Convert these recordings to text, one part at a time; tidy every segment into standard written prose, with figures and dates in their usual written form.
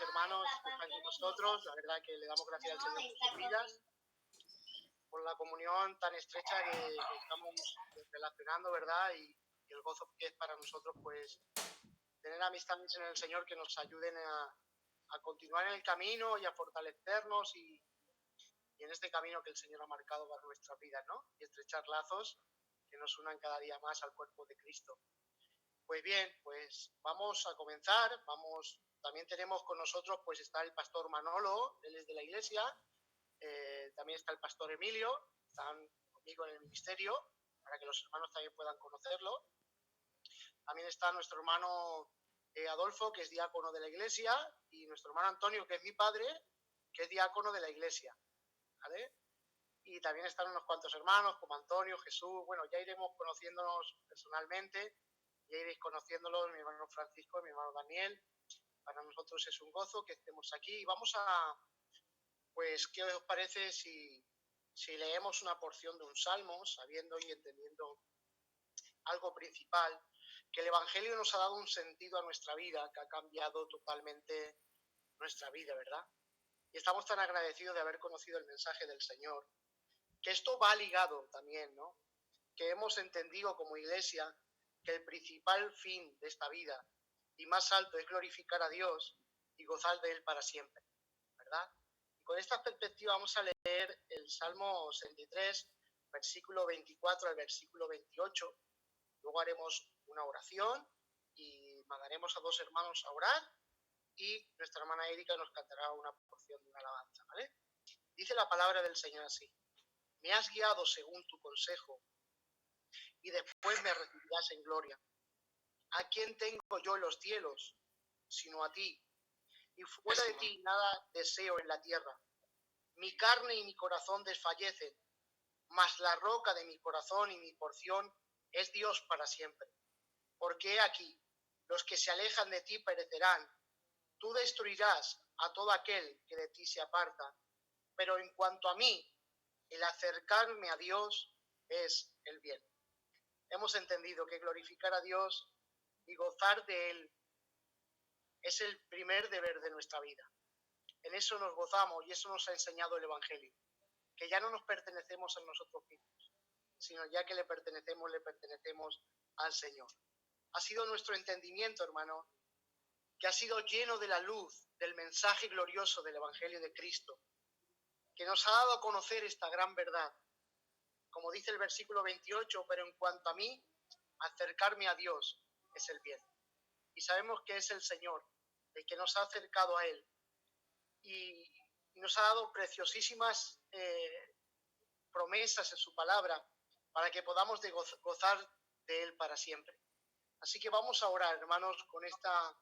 hermanos que están con nosotros. La verdad que le damos gracias al Señor por sus vidas, por la comunión tan estrecha que estamos relacionando, ¿verdad? Y el gozo que es para nosotros, pues, tener amistades en el Señor que nos ayuden a continuar en el camino y a fortalecernos y en este camino que el Señor ha marcado para nuestras vidas, ¿no? Y estrechar lazos que nos unan cada día más al cuerpo de Cristo. Pues bien, pues vamos a comenzar. También tenemos con nosotros, pues está el pastor Manolo, él es de la iglesia, también está el pastor Emilio, están conmigo en el ministerio, para que los hermanos también puedan conocerlo. También está nuestro hermano Adolfo, que es diácono de la iglesia, y nuestro hermano Antonio, que es mi padre, que es diácono de la iglesia, ¿vale? Y también están unos cuantos hermanos, como Antonio, Jesús. Bueno, ya iremos conociéndonos personalmente, ya iréis conociéndolos, mi hermano Francisco y mi hermano Daniel. Para nosotros es un gozo que estemos aquí. Y vamos pues, ¿qué os parece si leemos una porción de un salmo, sabiendo y entendiendo algo principal, que el Evangelio nos ha dado un sentido a nuestra vida, que ha cambiado totalmente nuestra vida, ¿verdad? Y estamos tan agradecidos de haber conocido el mensaje del Señor, que esto va ligado también, ¿no? Que hemos entendido como iglesia que el principal fin de esta vida y más alto es glorificar a Dios y gozar de Él para siempre, ¿verdad? Y con esta perspectiva vamos a leer el Salmo 63, versículo 24 al versículo 28. Luego haremos una oración y mandaremos a dos hermanos a orar y nuestra hermana Erika nos cantará una porción de una alabanza, ¿vale? Dice la palabra del Señor así: me has guiado según tu consejo y después me recibirás en gloria. ¿A quién tengo yo en los cielos, sino a ti? Y fuera de ti nada deseo en la tierra. Mi carne y mi corazón desfallecen, mas la roca de mi corazón y mi porción es Dios para siempre. Porque he aquí, los que se alejan de ti perecerán. Tú destruirás a todo aquel que de ti se aparta. Pero en cuanto a mí, el acercarme a Dios es el bien. Hemos entendido que glorificar a Dios y gozar de Él es el primer deber de nuestra vida. En eso nos gozamos y eso nos ha enseñado el Evangelio, que ya no nos pertenecemos a nosotros mismos, sino ya que le pertenecemos al Señor. Ha sido nuestro entendimiento, hermano, que ha sido lleno de la luz del mensaje glorioso del Evangelio de Cristo, que nos ha dado a conocer esta gran verdad. Como dice el versículo 28, pero en cuanto a mí, acercarme a Dios es el bien. Y sabemos que es el Señor el que nos ha acercado a Él y nos ha dado preciosísimas promesas en su palabra para que podamos gozar de Él para siempre. Así que vamos a orar, hermanos, con esta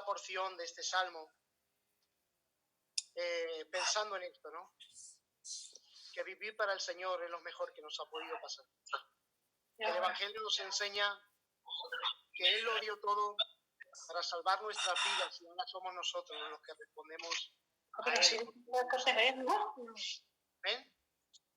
porción de este salmo, pensando en esto, ¿no? Que vivir para el Señor es lo mejor que nos ha podido pasar. El Evangelio nos enseña que Él lo dio todo para salvar nuestras vidas y ahora somos nosotros los que respondemos a Él. ¿Ven?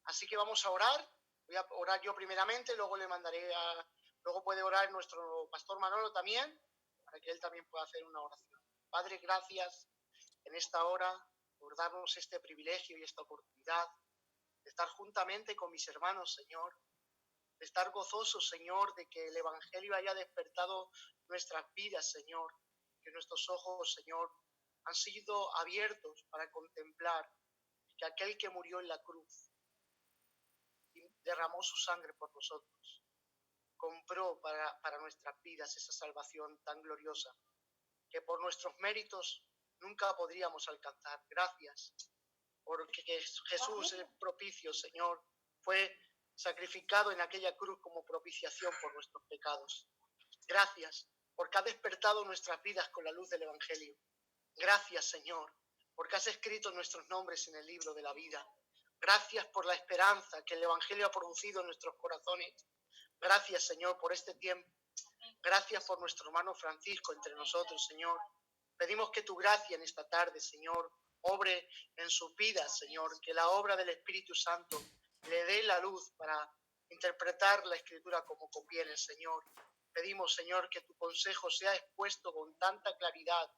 Así que vamos a orar. Voy a orar yo primeramente, luego luego puede orar nuestro pastor Manolo también, para que él también pueda hacer una oración. Padre, gracias en esta hora por darnos este privilegio y esta oportunidad de estar juntamente con mis hermanos, Señor, de estar gozosos, Señor, de que el Evangelio haya despertado nuestras vidas, Señor, que nuestros ojos, Señor, han sido abiertos para contemplar que aquel que murió en la cruz y derramó su sangre por nosotros, compró para nuestras vidas esa salvación tan gloriosa que por nuestros méritos nunca podríamos alcanzar. Gracias, porque Jesús, el propicio, Señor, fue sacrificado en aquella cruz como propiciación por nuestros pecados. Gracias, porque ha despertado nuestras vidas con la luz del Evangelio. Gracias, Señor, porque has escrito nuestros nombres en el libro de la vida. Gracias por la esperanza que el Evangelio ha producido en nuestros corazones. Gracias, Señor, por este tiempo. Gracias por nuestro hermano Francisco entre nosotros, Señor. Pedimos que tu gracia en esta tarde, Señor, obre en sus vidas, Señor, que la obra del Espíritu Santo le dé la luz para interpretar la Escritura como conviene, Señor. Pedimos, Señor, que tu consejo sea expuesto con tanta claridad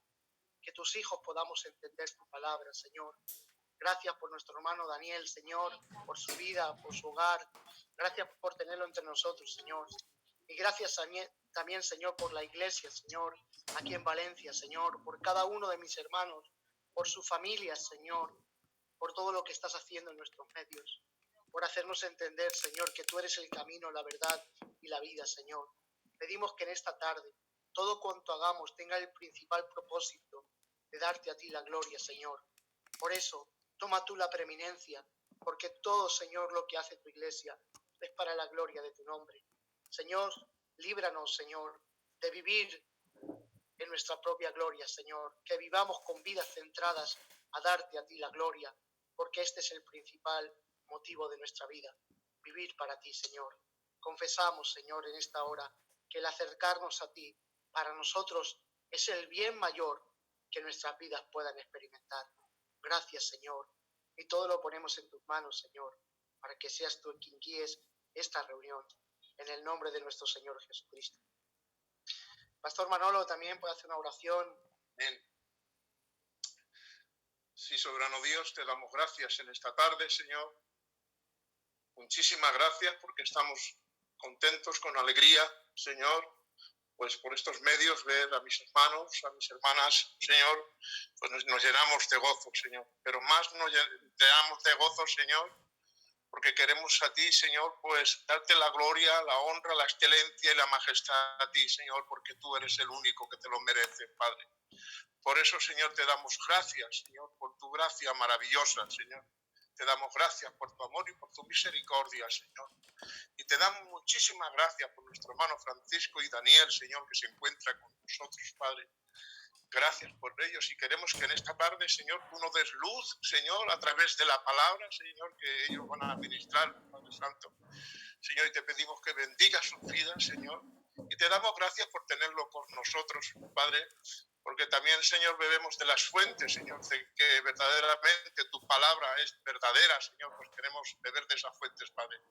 que tus hijos podamos entender tu palabra, Señor. Gracias por nuestro hermano Daniel, Señor, por su vida, por su hogar. Gracias por tenerlo entre nosotros, Señor. Y gracias también, Señor, por la iglesia, Señor, aquí en Valencia, Señor, por cada uno de mis hermanos, por sus familias, Señor, por todo lo que estás haciendo en nuestros medios, por hacernos entender, Señor, que tú eres el camino, la verdad y la vida, Señor. Pedimos que en esta tarde todo cuanto hagamos tenga el principal propósito de darte a ti la gloria, Señor. Por eso, toma tú la preeminencia, porque todo, Señor, lo que hace tu iglesia es para la gloria de tu nombre. Señor, líbranos, Señor, de vivir en nuestra propia gloria, Señor, que vivamos con vidas centradas a darte a ti la gloria, porque este es el principal motivo de nuestra vida, vivir para ti, Señor. Confesamos, Señor, en esta hora, que el acercarnos a ti, para nosotros, es el bien mayor que nuestras vidas puedan experimentar. Gracias, Señor, y todo lo ponemos en tus manos, Señor, para que seas tú quien guíes esta reunión, en el nombre de nuestro Señor Jesucristo. Pastor Manolo también puede hacer una oración. Amén. Sí, soberano Dios, te damos gracias en esta tarde, Señor. Muchísimas gracias porque estamos contentos, con alegría, Señor, pues por estos medios ver a mis hermanos, a mis hermanas, Señor, pues nos llenamos de gozo, Señor. Pero más nos llenamos de gozo, Señor, porque queremos a ti, Señor, pues darte la gloria, la honra, la excelencia y la majestad a ti, Señor, porque tú eres el único que te lo merece, Padre. Por eso, Señor, te damos gracias, Señor, por tu gracia maravillosa, Señor. Te damos gracias por tu amor y por tu misericordia, Señor. Y te damos muchísimas gracias por nuestro hermano Francisco y Daniel, Señor, que se encuentra con nosotros, Padre. Gracias por ellos y queremos que en esta tarde, Señor, tú nos des luz, Señor, a través de la palabra, Señor, que ellos van a administrar, Padre Santo. Señor, y te pedimos que bendigas sus vidas, Señor, y te damos gracias por tenerlo con nosotros, Padre, porque también, Señor, bebemos de las fuentes, Señor, de que verdaderamente tu palabra es verdadera, Señor, pues queremos beber de esas fuentes, Padre.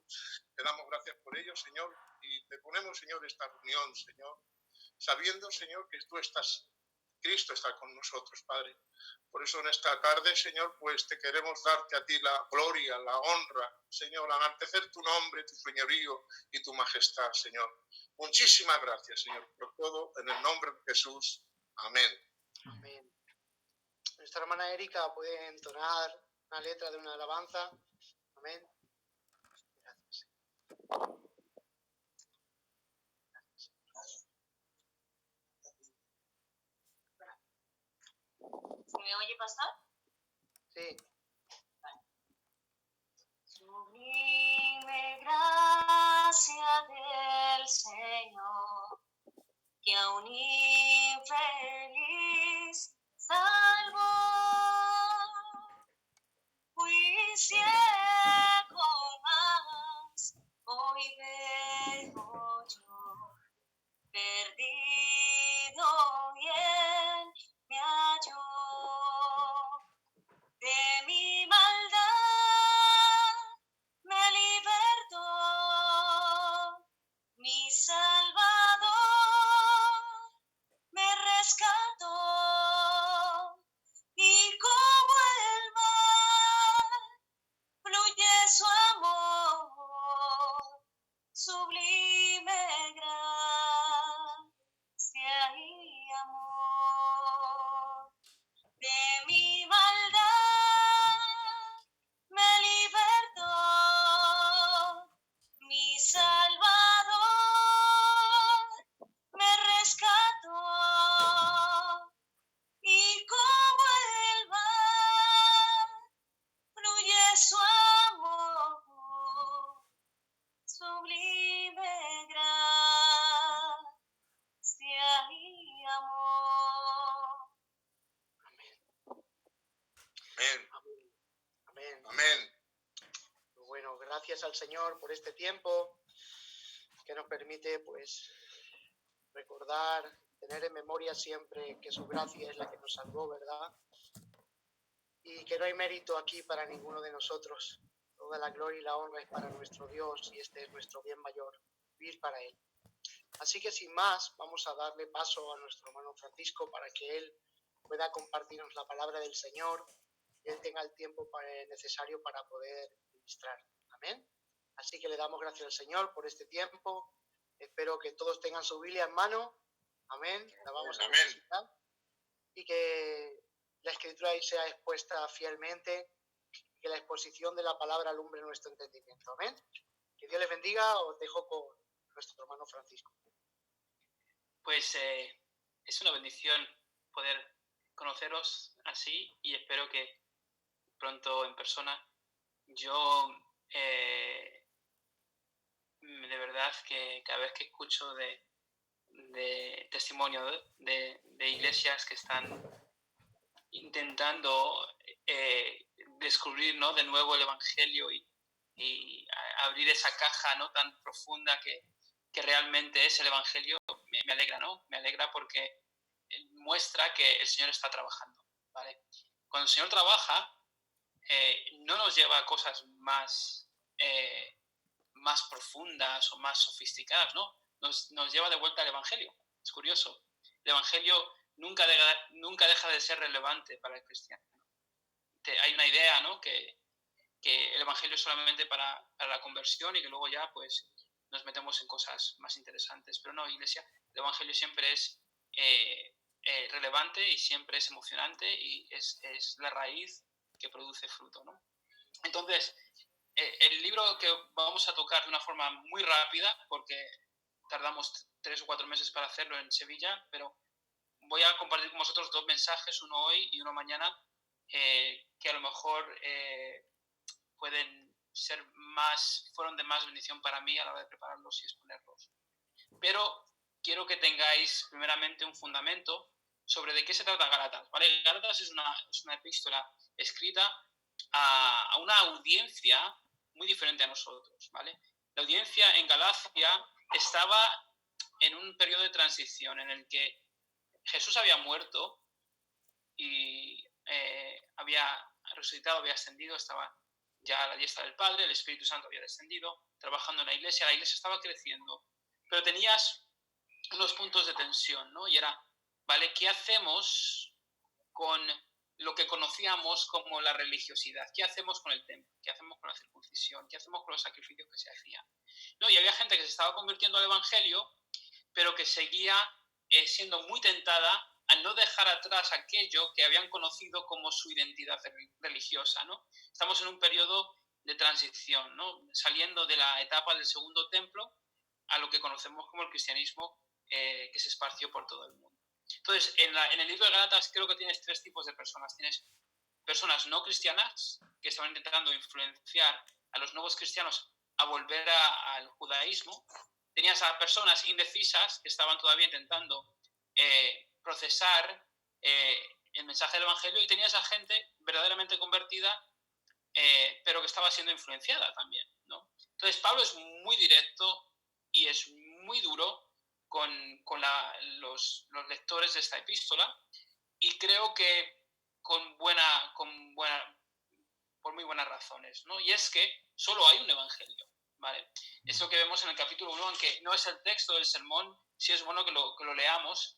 Te damos gracias por ello, Señor, y te ponemos, Señor, esta reunión, Señor, sabiendo, Señor, que tú estás, Cristo está con nosotros, Padre. Por eso en esta tarde, Señor, pues te queremos darte a ti la gloria, la honra, Señor, enaltecer tu nombre, tu señorío y tu majestad, Señor. Muchísimas gracias, Señor, por todo, en el nombre de Jesús. Amén. Amén. Nuestra hermana Erika puede entonar una letra de una alabanza. Amén. Gracias. ¿Me oye, pastor? Sí. Vale. Sublime gracia del Señor, que a un infeliz salvó. Fui ciego, mas hoy veo yo, perdido y él me halló. De mi maldad me libertó, mi Salvador me rescató, y como el mar fluye su amor, sublime gracia y amor. De mi maldad me libertó, mi Salvador me rescató, y como el mar fluye su amor, sublime gracia y amor. Amén. Amén. Amén. Amén. Bueno, gracias al Señor por este tiempo que nos permite, pues, recordar, tener en memoria siempre que su gracia es la que nos salvó, ¿verdad? Y que no hay mérito aquí para ninguno de nosotros. Toda la gloria y la honra es para nuestro Dios y este es nuestro bien mayor, vivir para Él. Así que sin más, vamos a darle paso a nuestro hermano Francisco para que él pueda compartirnos la palabra del Señor y Él tenga el tiempo necesario para poder ministrar. Amén. Así que le damos gracias al Señor por este tiempo. Espero que todos tengan su Biblia en mano. Amén. La vamos a necesitar. Y que la Escritura ahí sea expuesta fielmente, y que la exposición de la palabra alumbre nuestro entendimiento. Amén. Que Dios les bendiga. Os dejo con nuestro hermano Francisco. Pues es una bendición poder conoceros así y espero que pronto en persona. Yo de verdad que cada vez que escucho de testimonio de iglesias que están intentando descubrir, ¿no?, de nuevo el Evangelio y abrir esa caja, ¿no?, tan profunda que realmente es el Evangelio, me alegra, ¿no? Me alegra porque muestra que el Señor está trabajando, ¿vale? Cuando el Señor trabaja, no nos lleva a cosas más profundas o más sofisticadas, ¿no? Nos lleva de vuelta al Evangelio. Es curioso. El Evangelio nunca deja de ser relevante para el cristiano. Hay una idea, ¿no?, que el Evangelio es solamente para la conversión y que luego ya pues nos metemos en cosas más interesantes. Pero no, Iglesia, el Evangelio siempre es relevante y siempre es emocionante y es la raíz que produce fruto, ¿no? Entonces, el libro que vamos a tocar de una forma muy rápida, porque tardamos 3 o 4 meses para hacerlo en Sevilla, pero voy a compartir con vosotros 2 mensajes, uno hoy y uno mañana, que a lo mejor fueron de más bendición para mí a la hora de prepararlos y exponerlos. Pero quiero que tengáis primeramente un fundamento sobre de qué se trata Gálatas, ¿vale? Gálatas es una epístola escrita a una audiencia muy diferente a nosotros, ¿vale? La audiencia en Galacia estaba en un periodo de transición en el que Jesús había muerto y había resucitado, había ascendido, estaba ya a la diestra del Padre, el Espíritu Santo había descendido, trabajando en la iglesia estaba creciendo, pero tenías unos puntos de tensión, ¿no? Y era, ¿vale? ¿Qué hacemos con lo que conocíamos como la religiosidad? ¿Qué hacemos con el templo? ¿Qué hacemos con la circuncisión? ¿Qué hacemos con los sacrificios que se hacían? ¿No? Y había gente que se estaba convirtiendo al Evangelio, pero que seguía siendo muy tentada a no dejar atrás aquello que habían conocido como su identidad religiosa, ¿no? Estamos en un periodo de transición, ¿no? Saliendo de la etapa del segundo templo a lo que conocemos como el cristianismo que se esparció por todo el mundo. Entonces, en el libro de Gálatas creo que tienes 3 tipos de personas. Tienes personas no cristianas que estaban intentando influenciar a los nuevos cristianos a volver al judaísmo. Tenías a personas indecisas que estaban todavía intentando procesar el mensaje del Evangelio, y tenías a gente verdaderamente convertida, pero que estaba siendo influenciada también, ¿no? Entonces Pablo es muy directo y es muy duro con los lectores de esta epístola, y creo que por muy buenas razones, ¿no? Y es que solo hay un Evangelio, ¿vale? Es lo que vemos en el capítulo 1, aunque no es el texto del sermón, sí es bueno que lo leamos.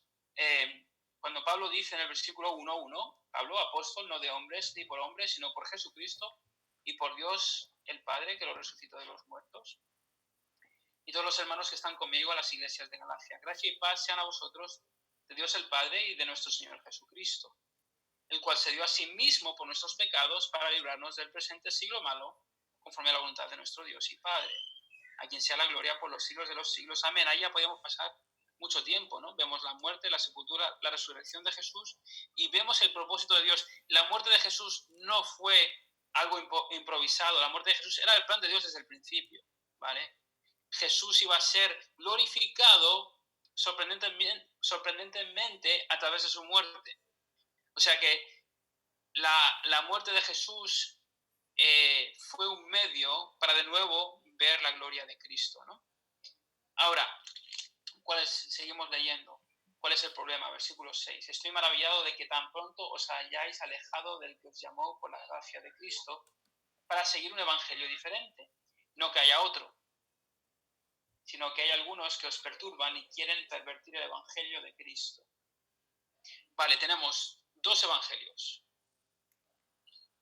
Cuando Pablo dice en el versículo 1:1, Pablo, apóstol no de hombres ni por hombres, sino por Jesucristo y por Dios el Padre, que lo resucitó de los muertos, y todos los hermanos que están conmigo a las iglesias de Galacia. Gracia y paz sean a vosotros de Dios el Padre y de nuestro Señor Jesucristo, el cual se dio a sí mismo por nuestros pecados para librarnos del presente siglo malo, conforme a la voluntad de nuestro Dios y Padre, a quien sea la gloria por los siglos de los siglos. Amén. Ahí ya podíamos pasar mucho tiempo, ¿no? Vemos la muerte, la sepultura, la resurrección de Jesús, y vemos el propósito de Dios. La muerte de Jesús no fue algo improvisado. La muerte de Jesús era el plan de Dios desde el principio, ¿vale? Jesús iba a ser glorificado sorprendentemente a través de su muerte. O sea que la muerte de Jesús fue un medio para de nuevo ver la gloria de Cristo, ¿no? Ahora, seguimos leyendo. ¿Cuál es el problema? Versículo 6. Estoy maravillado de que tan pronto os hayáis alejado del que os llamó por la gracia de Cristo para seguir un evangelio diferente. No que haya otro, sino que hay algunos que os perturban y quieren pervertir el evangelio de Cristo. Vale, tenemos dos evangelios.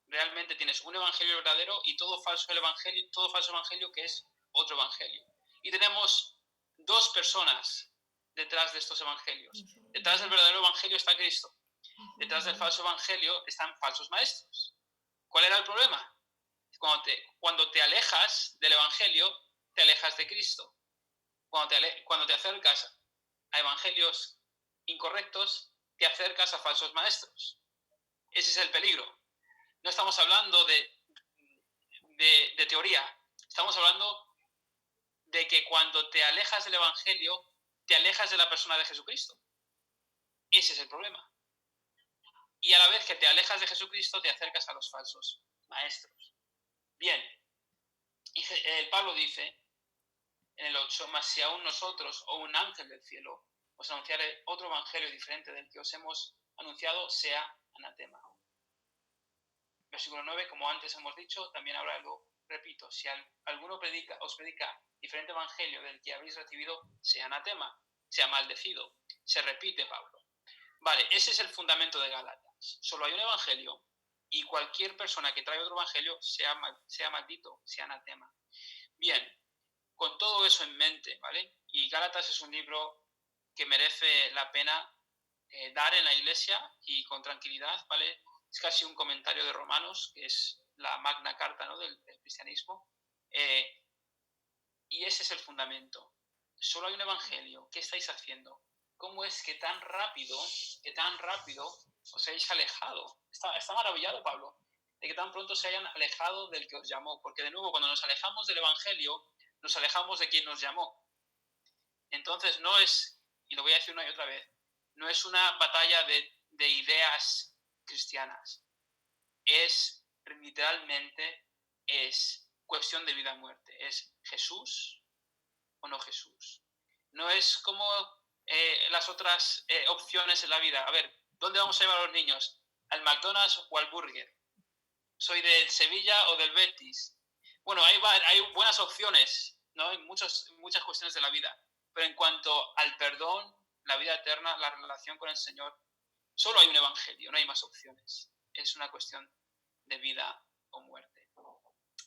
Realmente tienes un evangelio verdadero y todo falso evangelio que es otro evangelio. Y tenemos dos personas detrás de estos evangelios. Detrás del verdadero evangelio está Cristo. Detrás del falso evangelio están falsos maestros. ¿Cuál era el problema? Cuando te alejas del evangelio, te alejas de Cristo. Cuando te acercas a evangelios incorrectos, te acercas a falsos maestros. Ese es el peligro. No estamos hablando de teoría. Estamos hablando de que cuando te alejas del evangelio, te alejas de la persona de Jesucristo. Ese es el problema. Y a la vez que te alejas de Jesucristo, te acercas a los falsos maestros. Bien, y el Pablo dice en el 8, mas si aún nosotros o un ángel del cielo os anunciare otro evangelio diferente del que os hemos anunciado, sea anatema. Versículo 9, como antes hemos dicho, también habrá algo, repito, si alguno os predica diferente evangelio del que habéis recibido, sea anatema, sea maldecido. Se repite Pablo. Vale, ese es el fundamento de Gálatas. Solo hay un evangelio y cualquier persona que trae otro evangelio sea maldito, sea anatema. Bien, con todo eso en mente, ¿vale? Y Gálatas es un libro que merece la pena dar en la iglesia y con tranquilidad, ¿vale? Es casi un comentario de Romanos, que es la magna carta, ¿no?, del cristianismo. Y ese es el fundamento. Solo hay un evangelio. ¿Qué estáis haciendo? ¿Cómo es que tan rápido os hayáis alejado? Está maravillado Pablo de que tan pronto se hayan alejado del que os llamó. Porque de nuevo, cuando nos alejamos del evangelio, nos alejamos de quien nos llamó. Entonces no es, y lo voy a decir una y otra vez, no es una batalla de ideas cristianas. Es, literalmente, es cuestión de vida o muerte. Es Jesús o no Jesús. No es como las otras opciones en la vida. A ver, ¿dónde vamos a llevar a los niños? ¿Al McDonald's o al Burger? ¿Soy del Sevilla o del Betis? Bueno, hay buenas opciones, ¿no? Hay muchas cuestiones de la vida. Pero en cuanto al perdón, la vida eterna, la relación con el Señor, solo hay un evangelio, no hay más opciones. Es una cuestión de vida o muerte.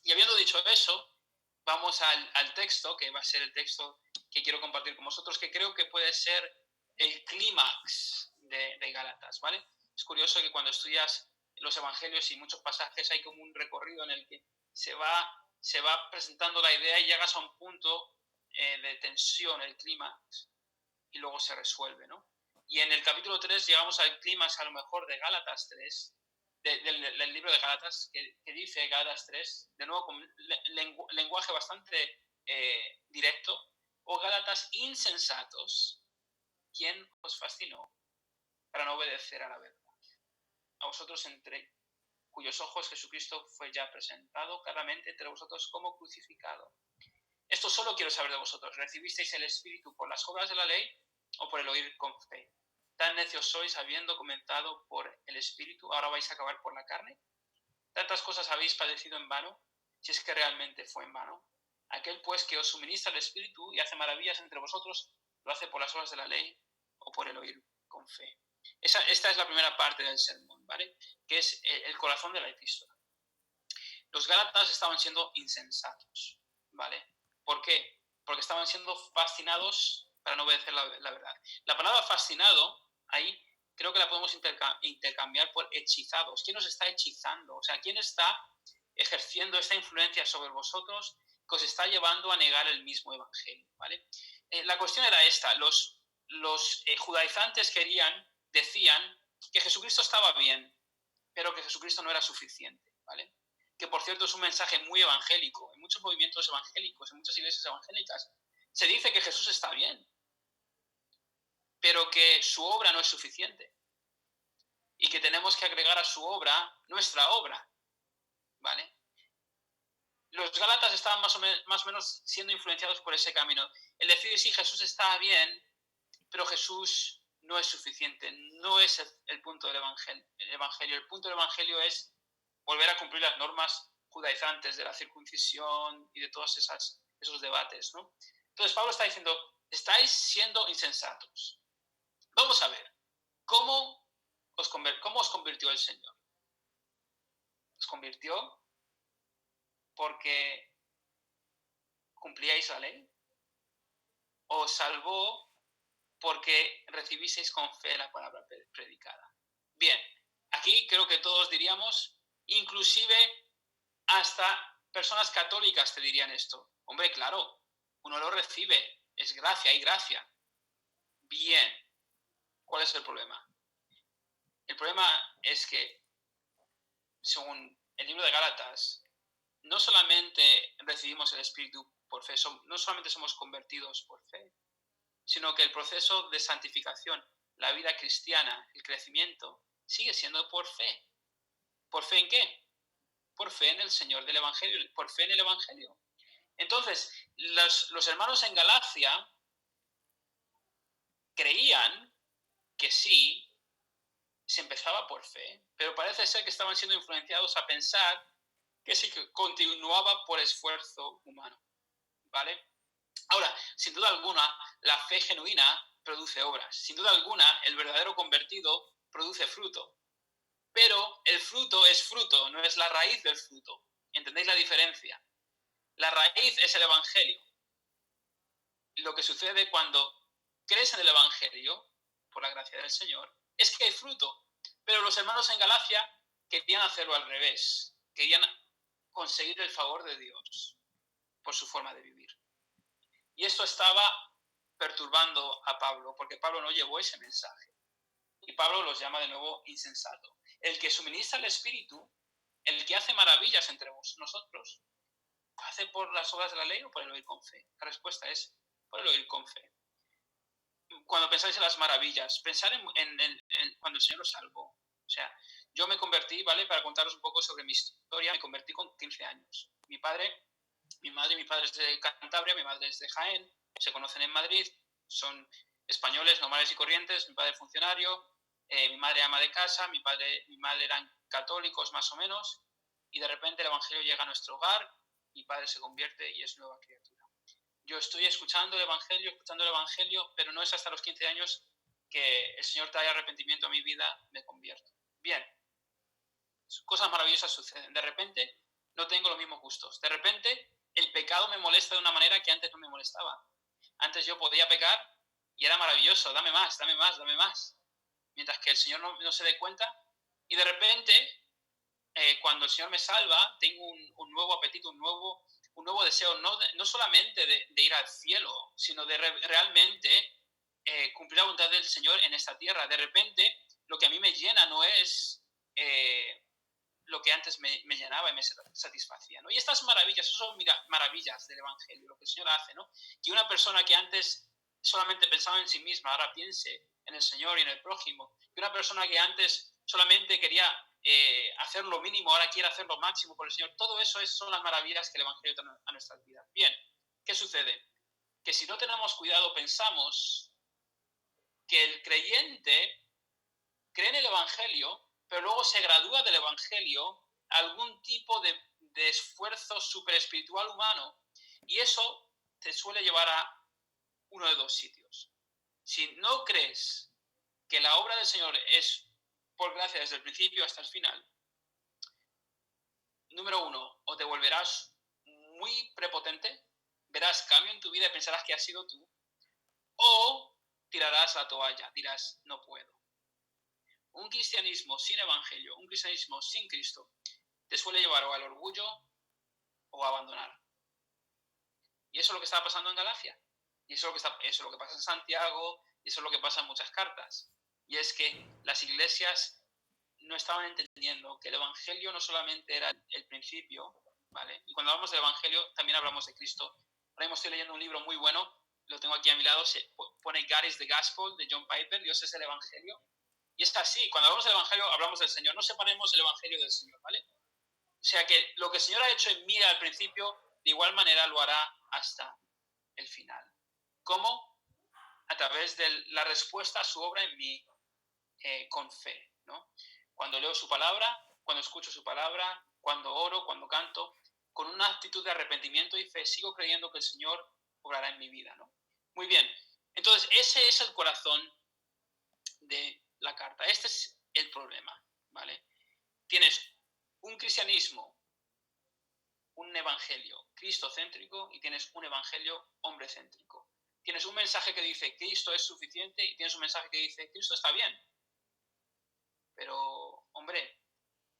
Y habiendo dicho eso, vamos al texto, que va a ser el texto que quiero compartir con vosotros, que creo que puede ser el clímax de Gálatas, ¿vale? Es curioso que cuando estudias los evangelios y muchos pasajes hay como un recorrido en el que se va presentando la idea y llegas a un punto de tensión, el clímax, y luego se resuelve, ¿no? Y en el capítulo 3 llegamos al clímax a lo mejor de Gálatas 3, del libro de Gálatas, que dice Gálatas 3, de nuevo con lenguaje bastante directo: oh Gálatas insensatos, ¿quién os fascinó para no obedecer a la verdad? A vosotros entre cuyos ojos Jesucristo fue ya presentado claramente entre vosotros como crucificado. Esto solo quiero saber de vosotros: ¿recibisteis el Espíritu por las obras de la ley o por el oír con fe? Tan necios sois, habiendo comenzado por el Espíritu, ¿ahora vais a acabar por la carne? ¿Tantas cosas habéis padecido en vano, si es que realmente fue en vano? Aquel pues que os suministra el Espíritu y hace maravillas entre vosotros, ¿lo hace por las obras de la ley o por el oír con fe? Esta es la primera parte del sermón, ¿vale? Que es el corazón de la epístola. Los gálatas estaban siendo insensatos, ¿vale? ¿Por qué? Porque estaban siendo fascinados para no obedecer la verdad. La palabra fascinado, ahí, creo que la podemos intercambiar por hechizados. ¿Quién os está hechizando? O sea, ¿quién está ejerciendo esta influencia sobre vosotros que os está llevando a negar el mismo evangelio, ¿vale? La cuestión era esta: los judaizantes decían que Jesucristo estaba bien, pero que Jesucristo no era suficiente, ¿vale? Que por cierto es un mensaje muy evangélico. En muchos movimientos evangélicos, en muchas iglesias evangélicas, se dice que Jesús está bien, pero que su obra no es suficiente y que tenemos que agregar a su obra nuestra obra, ¿vale? Los gálatas estaban más o menos siendo influenciados por ese camino. El decir, sí, Jesús está bien, pero Jesús no es suficiente. No es el punto del evangelio. El punto del evangelio es volver a cumplir las normas judaizantes de la circuncisión y de todos esos debates, ¿no? Entonces Pablo está diciendo: estáis siendo insensatos. Vamos a ver, ¿cómo ¿Cómo os convirtió el Señor? ¿Os convirtió porque cumplíais la ley? ¿Os salvó porque recibisteis con fe la palabra predicada? Bien, aquí creo que todos diríamos, inclusive hasta personas católicas te dirían esto. Hombre, claro, uno lo recibe, es gracia y gracia. Bien, ¿cuál es el problema? El problema es que, según el libro de Gálatas, no solamente recibimos el Espíritu por fe, no solamente somos convertidos por fe, sino que el proceso de santificación, la vida cristiana, el crecimiento, sigue siendo por fe. ¿Por fe en qué? Por fe en el Señor del Evangelio, por fe en el Evangelio. Entonces, los hermanos en Galacia creían que sí, se empezaba por fe, pero parece ser que estaban siendo influenciados a pensar que sí que continuaba por esfuerzo humano, ¿vale? Ahora, sin duda alguna, la fe genuina produce obras. Sin duda alguna, el verdadero convertido produce fruto. Pero el fruto es fruto, no es la raíz del fruto. ¿Entendéis la diferencia? La raíz es el Evangelio. Lo que sucede cuando crees en el Evangelio, por la gracia del Señor, es que hay fruto. Pero los hermanos en Galacia querían hacerlo al revés. Querían conseguir el favor de Dios por su forma de vivir. Y esto estaba perturbando a Pablo, porque Pablo no llevó ese mensaje. Y Pablo los llama de nuevo insensato. El que suministra el Espíritu, el que hace maravillas entre nosotros, ¿hace por las obras de la ley o por el oír con fe? La respuesta es por el oír con fe. Cuando pensáis en las maravillas, pensar en cuando el Señor os salvó. O sea, yo me convertí, ¿vale? Para contaros un poco sobre mi historia, me convertí con 15 años. Mi madre y mi padre es de Cantabria, mi madre es de Jaén, se conocen en Madrid, son españoles normales y corrientes, mi padre funcionario, mi madre ama de casa, mi madre eran católicos más o menos, y de repente el Evangelio llega a nuestro hogar, mi padre se convierte y es nueva criatura. Yo estoy escuchando el Evangelio, pero no es hasta los 15 años que el Señor trae arrepentimiento a mi vida, me convierto. Bien, cosas maravillosas suceden. De repente no tengo los mismos gustos. De repente el pecado me molesta de una manera que antes no me molestaba. Antes yo podía pecar y era maravilloso, dame más, dame más, dame más. Mientras que el Señor no se dé cuenta. Y de repente, cuando el Señor me salva, tengo un nuevo apetito, un nuevo deseo, no solamente de ir al cielo, sino de realmente cumplir la voluntad del Señor en esta tierra. De repente, lo que a mí me llena no es lo que antes me llenaba y me satisfacía, ¿no? Y estas maravillas, eso son maravillas del Evangelio, lo que el Señor hace, ¿no? Que una persona que antes solamente pensaba en sí misma, ahora piense en el Señor y en el prójimo. Que una persona que antes solamente quería hacer lo mínimo, ahora quiere hacer lo máximo por el Señor. Todo eso son las maravillas que el Evangelio trae a nuestras vidas. Bien, ¿qué sucede? Que si no tenemos cuidado, pensamos que el creyente cree en el Evangelio, pero luego se gradúa del Evangelio a algún tipo de esfuerzo super espiritual humano, y eso te suele llevar a uno de dos sitios. Si no crees que la obra del Señor es por gracia desde el principio hasta el final, número uno, o te volverás muy prepotente, verás cambio en tu vida y pensarás que has sido tú, o tirarás la toalla, dirás, no puedo. Un cristianismo sin evangelio, un cristianismo sin Cristo, te suele llevar o al orgullo o a abandonar. Y eso es lo que estaba pasando en Galacia. Y eso es lo que pasa en Santiago, y eso es lo que pasa en muchas cartas. Y es que las iglesias no estaban entendiendo que el evangelio no solamente era el principio, ¿vale? Y cuando hablamos del evangelio también hablamos de Cristo. Ahora mismo estoy leyendo un libro muy bueno, lo tengo aquí a mi lado, se pone God is the Gospel, de John Piper, Dios es el evangelio. Y es así, cuando hablamos del evangelio hablamos del Señor, no separemos el evangelio del Señor, ¿vale? O sea que lo que el Señor ha hecho en mí al principio, de igual manera lo hará hasta el final. ¿Cómo? A través de la respuesta a su obra en mí con fe, ¿no? Cuando leo su palabra, cuando escucho su palabra, cuando oro, cuando canto, con una actitud de arrepentimiento y fe, sigo creyendo que el Señor obrará en mi vida, ¿no? Muy bien, entonces ese es el corazón de la carta. Este es el problema, ¿vale? Tienes un cristianismo, un evangelio cristocéntrico y tienes un evangelio hombrecéntrico. Tienes un mensaje que dice Cristo es suficiente y tienes un mensaje que dice Cristo está bien. Pero, hombre,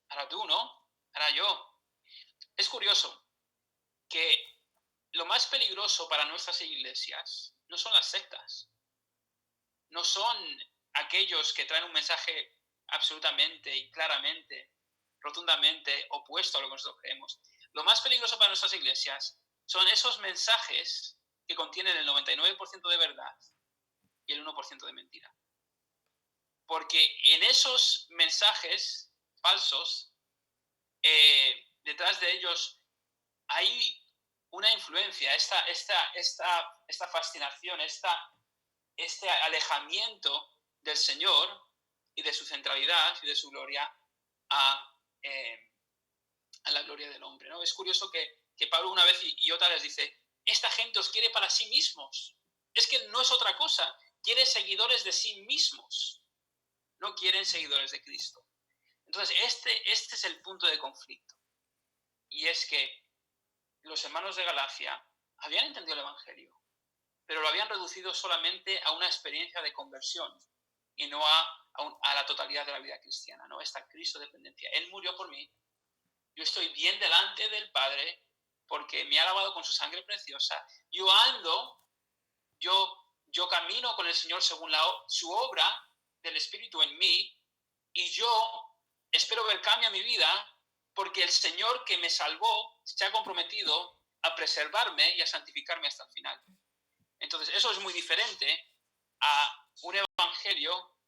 ahora tú, ¿no? Ahora yo. Es curioso que lo más peligroso para nuestras iglesias no son las sectas. No son aquellos que traen un mensaje absolutamente y claramente, rotundamente opuesto a lo que nosotros creemos. Lo más peligroso para nuestras iglesias son esos mensajes que contienen el 99% de verdad y el 1% de mentira. Porque en esos mensajes falsos, detrás de ellos hay una influencia, esta fascinación, este alejamiento del Señor y de su centralidad y de su gloria a la gloria del hombre, ¿no? Es curioso que Pablo una vez y otra les dice, esta gente os quiere para sí mismos. Es que no es otra cosa, quiere seguidores de sí mismos, no quieren seguidores de Cristo. Entonces, este es el punto de conflicto. Y es que los hermanos de Galacia habían entendido el Evangelio, pero lo habían reducido solamente a una experiencia de conversión y no a la totalidad de la vida cristiana, ¿no? Esta Cristo dependencia. Él murió por mí, yo estoy bien delante del Padre porque me ha lavado con su sangre preciosa. Yo ando, yo camino con el Señor según su obra del Espíritu en mí y yo espero ver cambio en mi vida porque el Señor que me salvó se ha comprometido a preservarme y a santificarme hasta el final. Entonces, eso es muy diferente a un evangelio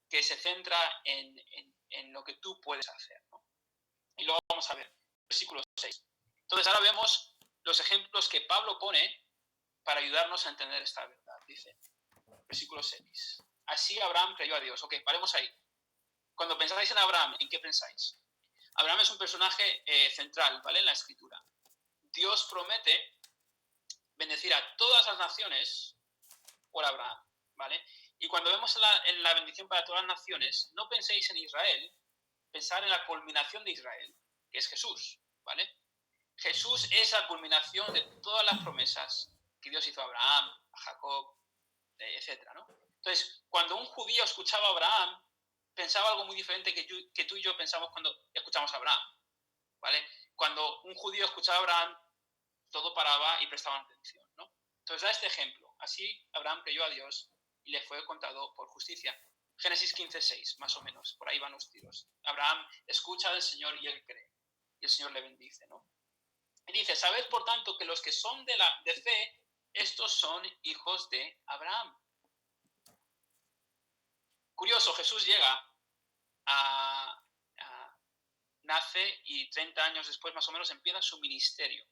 que se centra en lo que tú puedes hacer, ¿no? Y luego vamos a ver, versículo 6. Entonces, ahora vemos los ejemplos que Pablo pone para ayudarnos a entender esta verdad. Dice, versículo 6. Así Abraham creyó a Dios. Ok, paremos ahí. Cuando pensáis en Abraham, ¿en qué pensáis? Abraham es un personaje central, ¿vale? En la Escritura. Dios promete bendecir a todas las naciones por Abraham, ¿vale? Y cuando vemos en la bendición para todas las naciones, no penséis en Israel, pensar en la culminación de Israel, que es Jesús, ¿vale? Jesús es la culminación de todas las promesas que Dios hizo a Abraham, a Jacob, etc., ¿no? Entonces, cuando un judío escuchaba a Abraham, pensaba algo muy diferente que tú y yo pensamos cuando escuchamos a Abraham, ¿vale? Cuando un judío escuchaba a Abraham, todo paraba y prestaban atención, ¿no? Entonces da este ejemplo. Así Abraham creyó a Dios y le fue contado por justicia. Génesis 15:6, más o menos, por ahí van los tiros. Abraham escucha del Señor y él cree. Y el Señor le bendice, ¿no? Y dice, sabed por tanto que los que son de fe, estos son hijos de Abraham. Curioso, Jesús llega nace y 30 años después más o menos empieza su ministerio.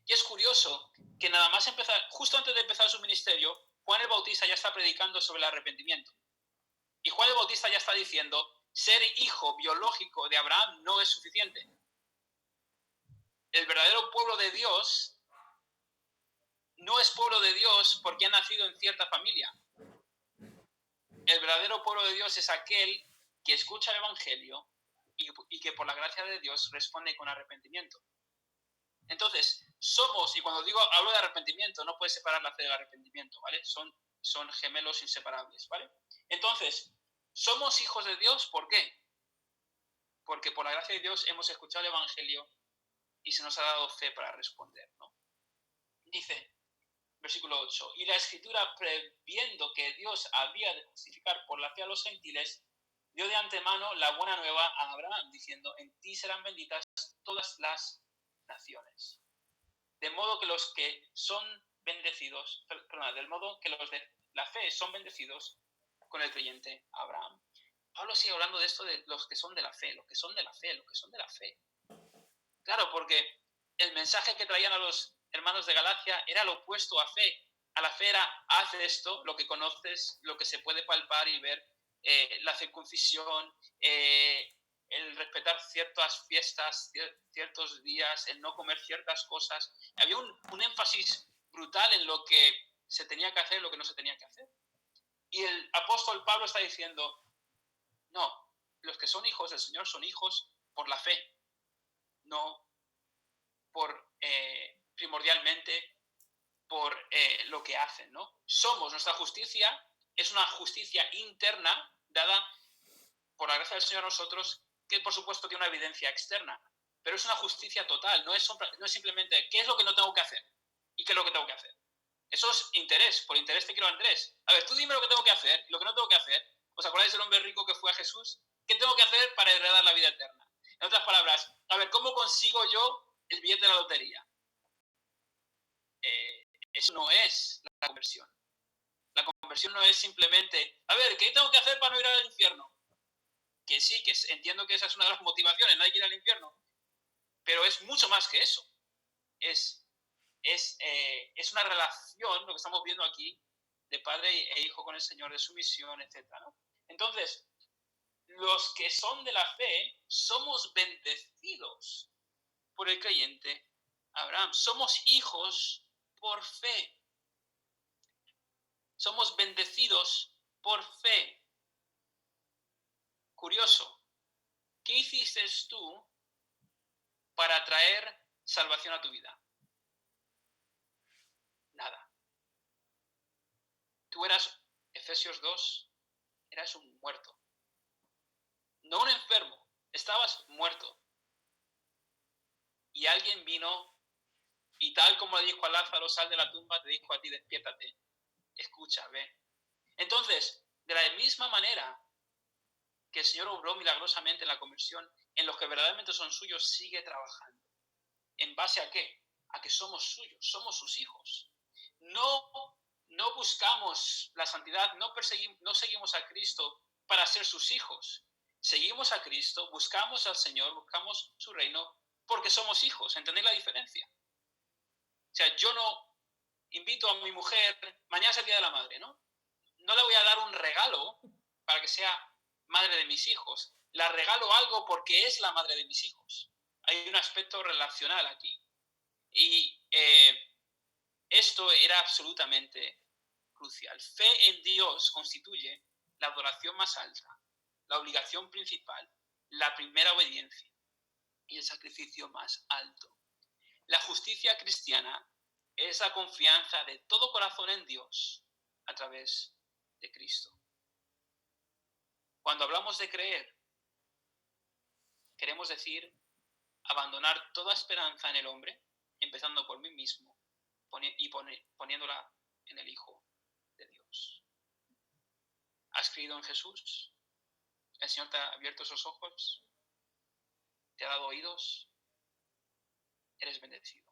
Y es curioso que nada más justo antes de empezar su ministerio, Juan el Bautista ya está predicando sobre el arrepentimiento. Y Juan el Bautista ya está diciendo, ser hijo biológico de Abraham no es suficiente. El verdadero pueblo de Dios no es pueblo de Dios porque ha nacido en cierta familia. El verdadero pueblo de Dios es aquel que escucha el Evangelio y que por la gracia de Dios responde con arrepentimiento. Entonces, y cuando hablo de arrepentimiento, no puedes separar la fe del arrepentimiento, ¿vale? Son gemelos inseparables, ¿vale? Entonces, somos hijos de Dios, ¿por qué? Porque por la gracia de Dios hemos escuchado el Evangelio y se nos ha dado fe para responder, ¿no? Dice, versículo 8, y la Escritura, previendo que Dios había de justificar por la fe a los gentiles, dio de antemano la buena nueva a Abraham, diciendo, en ti serán benditas todas las naciones. De modo que los que son bendecidos, del modo que los de la fe son bendecidos con el creyente Abraham. Pablo sigue hablando de esto de los que son de la fe, los que son de la fe, los que son de la fe. Claro, porque el mensaje que traían a los hermanos de Galacia era lo opuesto a fe. A la fe era, haz esto, lo que conoces, lo que se puede palpar y ver, la circuncisión, el respetar ciertas fiestas, ciertos días, el no comer ciertas cosas. Había un énfasis brutal en lo que se tenía que hacer y lo que no se tenía que hacer. Y el apóstol Pablo está diciendo, no, los que son hijos del Señor son hijos por la fe, no por primordialmente por lo que hacen, ¿no? Nuestra justicia es una justicia interna dada por la gracia del Señor a nosotros, que por supuesto tiene una evidencia externa, pero es una justicia total, no es simplemente qué es lo que no tengo que hacer y qué es lo que tengo que hacer. Eso es interés, por interés te quiero, Andrés. A ver, tú dime lo que tengo que hacer y lo que no tengo que hacer. ¿Os acordáis del hombre rico que fue a Jesús? ¿Qué tengo que hacer para heredar la vida eterna? En otras palabras, a ver, ¿cómo consigo yo el billete de la lotería? Eso no es la conversión. La conversión no es simplemente, a ver, ¿qué tengo que hacer para no ir al infierno? Que sí, entiendo que esa es una de las motivaciones, no hay que ir al infierno, pero es mucho más que eso. Es una relación, lo que estamos viendo aquí, de padre e hijo con el Señor, de sumisión, etc., ¿no? Entonces, los que son de la fe somos bendecidos por el creyente Abraham. Somos hijos por fe. Somos bendecidos por fe. Curioso. ¿Qué hiciste tú para traer salvación a tu vida? Nada. Tú eras, Efesios 2, eras un muerto. No un enfermo, estabas muerto. Y alguien vino y tal como le dijo a Lázaro, sal de la tumba, te dijo a ti, despiértate, escucha, ve. Entonces, de la misma manera que el Señor obró milagrosamente en la conversión, en los que verdaderamente son suyos, sigue trabajando. ¿En base a qué? A que somos suyos, somos sus hijos. No buscamos la santidad, no seguimos a Cristo para ser sus hijos. Seguimos a Cristo, buscamos al Señor, buscamos su reino, porque somos hijos. ¿Entendéis la diferencia? O sea, yo no invito a mi mujer, mañana es el Día de la Madre, ¿no? No le voy a dar un regalo para que sea madre de mis hijos. La regalo algo porque es la madre de mis hijos. Hay un aspecto relacional aquí. Y esto era absolutamente crucial. Fe en Dios constituye la adoración más alta, la obligación principal, la primera obediencia y el sacrificio más alto. La justicia cristiana es la confianza de todo corazón en Dios a través de Cristo. Cuando hablamos de creer, queremos decir abandonar toda esperanza en el hombre, empezando por mí mismo y poniéndola en el Hijo de Dios. ¿Has creído en Jesús? ¿El Señor te ha abierto esos ojos? ¿Te ha dado oídos? Eres bendecido.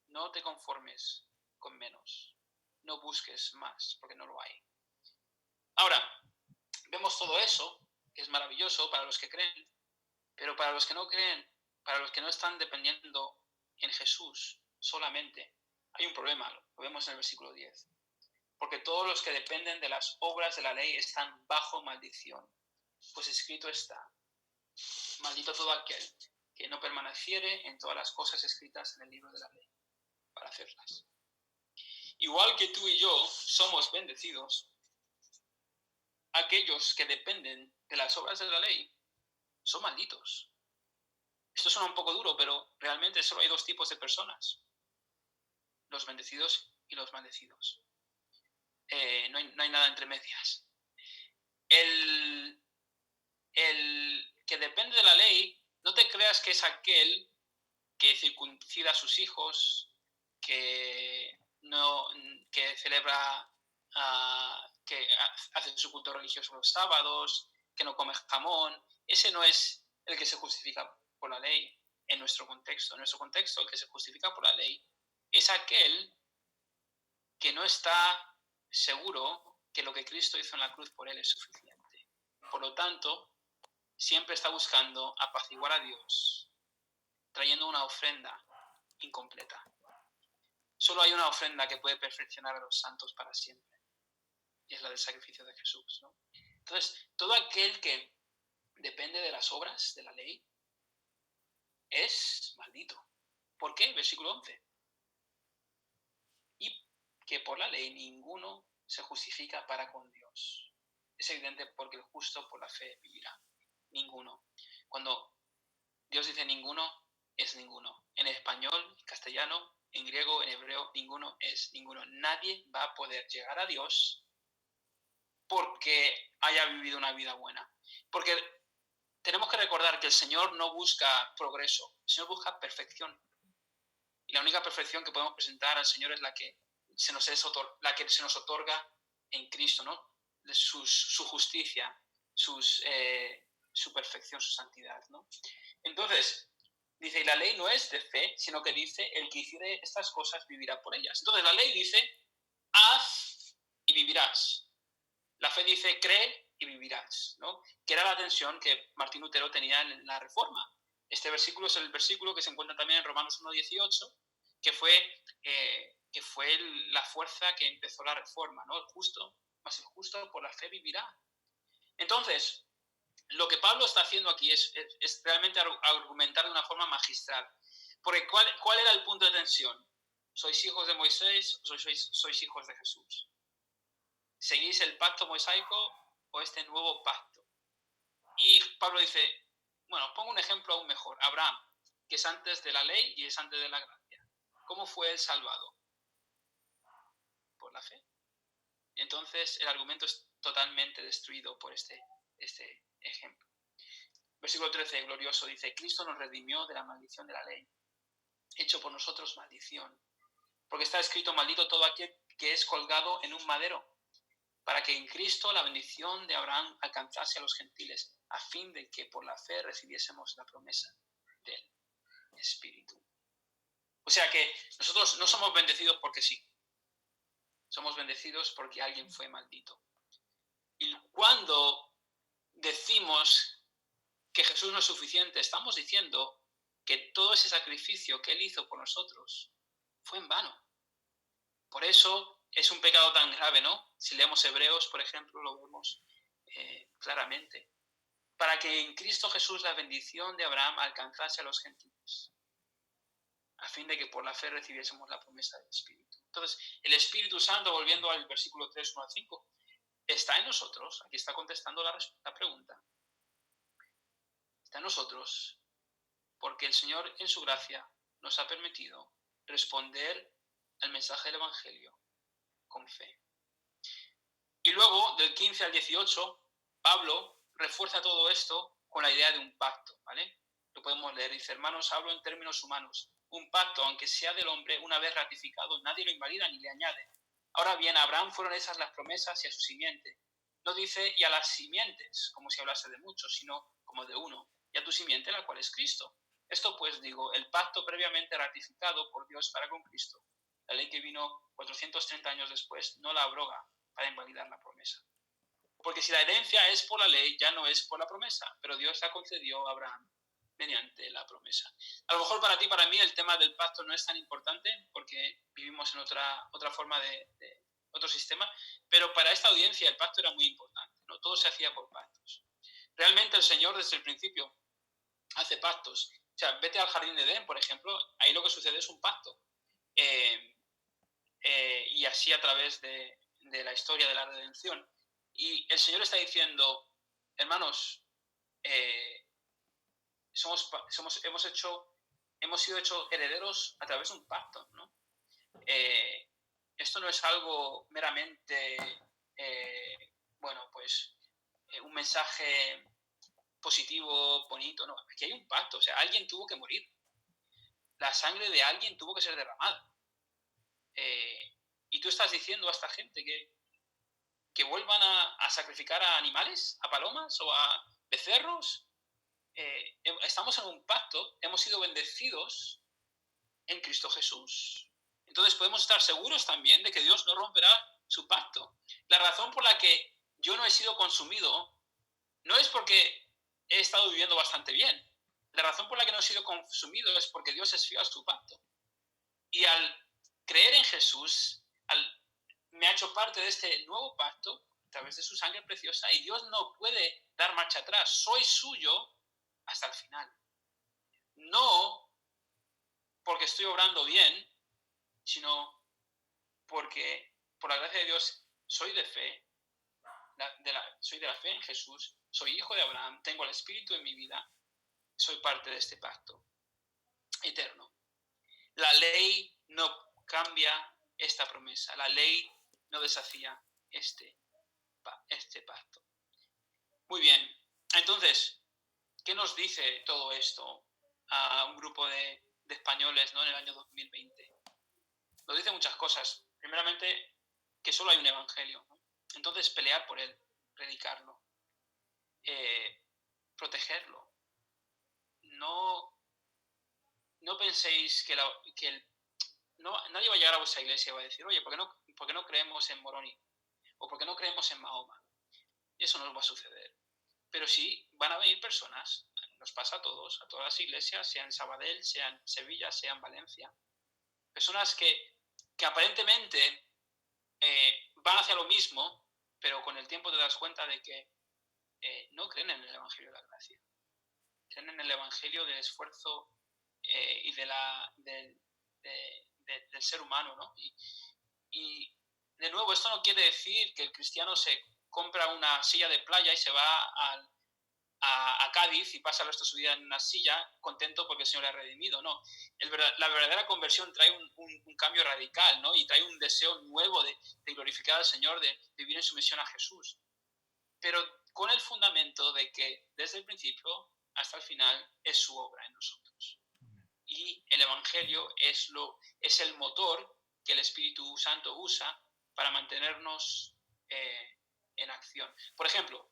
No te conformes con menos. No busques más, porque no lo hay. Ahora, vemos todo eso, que es maravilloso para los que creen, pero para los que no creen, para los que no están dependiendo en Jesús solamente, hay un problema, lo vemos en el versículo 10. Porque todos los que dependen de las obras de la ley están bajo maldición. Pues escrito está, maldito todo aquel que no permaneciere en todas las cosas escritas en el libro de la ley, para hacerlas. Igual que tú y yo somos bendecidos, aquellos que dependen de las obras de la ley son malditos. Esto suena un poco duro, pero realmente solo hay dos tipos de personas: los bendecidos y los maldecidos. No hay nada entre medias. El que depende de la ley, no te creas que es aquel que circuncida a sus hijos, que celebra, que hace su culto religioso los sábados, que no come jamón. Ese no es el que se justifica por la ley en nuestro contexto. En nuestro contexto, el que se justifica por la ley es aquel que no está seguro que lo que Cristo hizo en la cruz por él es suficiente. Por lo tanto, siempre está buscando apaciguar a Dios, trayendo una ofrenda incompleta. Solo hay una ofrenda que puede perfeccionar a los santos para siempre, y es la del sacrificio de Jesús, ¿no? Entonces, todo aquel que depende de las obras de la ley es maldito. ¿Por qué? Versículo 11. Y que por la ley ninguno se justifica para con Dios. Es evidente porque el justo por la fe vivirá. ninguno. Cuando Dios dice ninguno, es ninguno. En español, en castellano, en griego, en hebreo, ninguno es ninguno. Nadie va a poder llegar a Dios porque haya vivido una vida buena. Porque tenemos que recordar que el Señor no busca progreso, el Señor busca perfección. Y la única perfección que podemos presentar al Señor es la que se nos otorga en Cristo, ¿no? Su justicia, su perfección, su santidad, ¿no? Entonces, dice, y la ley no es de fe, sino que dice, el que hiciere estas cosas vivirá por ellas. Entonces la ley dice, haz y vivirás. La fe dice, cree y vivirás, ¿no? Que era la tensión que Martín Lutero tenía en la Reforma. Este versículo es el versículo que se encuentra también en Romanos 1:18, que fue la fuerza que empezó la Reforma, ¿no? El justo por la fe vivirá. Entonces, lo que Pablo está haciendo aquí es realmente argumentar de una forma magistral. Porque ¿cuál era el punto de tensión? ¿Sois hijos de Moisés o sois hijos de Jesús? ¿Seguís el pacto mosaico o este nuevo pacto? Y Pablo dice, bueno, pongo un ejemplo aún mejor. Abraham, que es antes de la ley y es antes de la gracia. ¿Cómo fue él salvado? Por la fe. Entonces el argumento es totalmente destruido por este ejemplo. Versículo 13, glorioso, dice, Cristo nos redimió de la maldición de la ley, hecho por nosotros maldición. Porque está escrito, maldito todo aquel que es colgado en un madero, para que en Cristo la bendición de Abraham alcanzase a los gentiles, a fin de que por la fe recibiésemos la promesa del Espíritu. O sea que nosotros no somos bendecidos porque sí. Somos bendecidos porque alguien fue maldito. Y cuando decimos que Jesús no es suficiente, estamos diciendo que todo ese sacrificio que Él hizo por nosotros fue en vano. Por eso es un pecado tan grave, ¿no? Si leemos Hebreos, por ejemplo, lo vemos claramente. Para que en Cristo Jesús la bendición de Abraham alcanzase a los gentiles, a fin de que por la fe recibiésemos la promesa del Espíritu. Entonces, el Espíritu Santo, volviendo al versículo 3, 1 al 5, está en nosotros. Aquí está contestando la pregunta. Está en nosotros porque el Señor en su gracia nos ha permitido responder al mensaje del Evangelio con fe. Y luego, del 15 al 18, Pablo refuerza todo esto con la idea de un pacto, ¿vale? Lo podemos leer, dice, hermanos, hablo en términos humanos. Un pacto, aunque sea del hombre, una vez ratificado, nadie lo invalida ni le añade. Ahora bien, a Abraham fueron esas las promesas y a su simiente. No dice, y a las simientes, como si hablase de muchos, sino como de uno, y a tu simiente, la cual es Cristo. Esto pues, digo, el pacto previamente ratificado por Dios para con Cristo, la ley que vino 430 años después, no la abroga para invalidar la promesa. Porque si la herencia es por la ley, ya no es por la promesa, pero Dios la concedió a Abraham mediante la promesa. A lo mejor para ti, para mí, el tema del pacto no es tan importante porque vivimos en otra forma de otro sistema, pero para esta audiencia el pacto era muy importante, ¿no? Todo se hacía por pactos. Realmente el Señor desde el principio hace pactos. O sea, vete al jardín de Edén, por ejemplo, ahí lo que sucede es un pacto. Y así a través de la historia de la redención. Y el Señor está diciendo, hermanos, hemos sido hechos herederos a través de un pacto, ¿no? Esto no es algo meramente, un mensaje positivo, bonito, no. Aquí hay un pacto, o sea, alguien tuvo que morir. La sangre de alguien tuvo que ser derramada. Y tú estás diciendo a esta gente que vuelvan a sacrificar a animales, a palomas o a becerros. Estamos en un pacto, hemos sido bendecidos en Cristo Jesús. Entonces podemos estar seguros también de que Dios no romperá su pacto. La razón por la que yo no he sido consumido no es porque he estado viviendo bastante bien. La razón por la que no he sido consumido es porque Dios es fiel a su pacto. Y al creer en Jesús, me ha hecho parte de este nuevo pacto a través de su sangre preciosa, y Dios no puede dar marcha atrás. Soy suyo hasta el final. No porque estoy obrando bien, sino porque por la gracia de Dios soy de fe soy de la fe en Jesús, soy hijo de Abraham, tengo el Espíritu en mi vida, soy parte de este pacto eterno. La ley no cambia esta promesa, la ley no desafía este pacto. Muy bien, entonces, ¿qué nos dice todo esto a un grupo de españoles, ¿no?, en el año 2020? Nos dice muchas cosas. Primeramente, que solo hay un evangelio, ¿no? Entonces, pelear por él, predicarlo, protegerlo. No penséis nadie va a llegar a vuestra iglesia y va a decir, oye, ¿por qué no creemos en Moroni? ¿O por qué no creemos en Mahoma? Eso no nos va a suceder. Pero sí van a venir personas, nos pasa a todas las iglesias, sea en Sabadell, sea en Sevilla, sea en Valencia. Personas que aparentemente van hacia lo mismo, pero con el tiempo te das cuenta de que no creen en el Evangelio de la gracia. Creen en el Evangelio del esfuerzo y del ser humano, ¿no? Y de nuevo, esto no quiere decir que el cristiano se compra una silla de playa y se va a Cádiz y pasa el resto de su vida en una silla contento porque el Señor le ha redimido. No, la verdadera conversión trae un cambio radical, ¿no? Y trae un deseo nuevo de glorificar al Señor, de vivir en sumisión a Jesús. Pero con el fundamento de que desde el principio hasta el final es su obra en nosotros. Y el Evangelio es el motor que el Espíritu Santo usa para mantenernos en acción. Por ejemplo,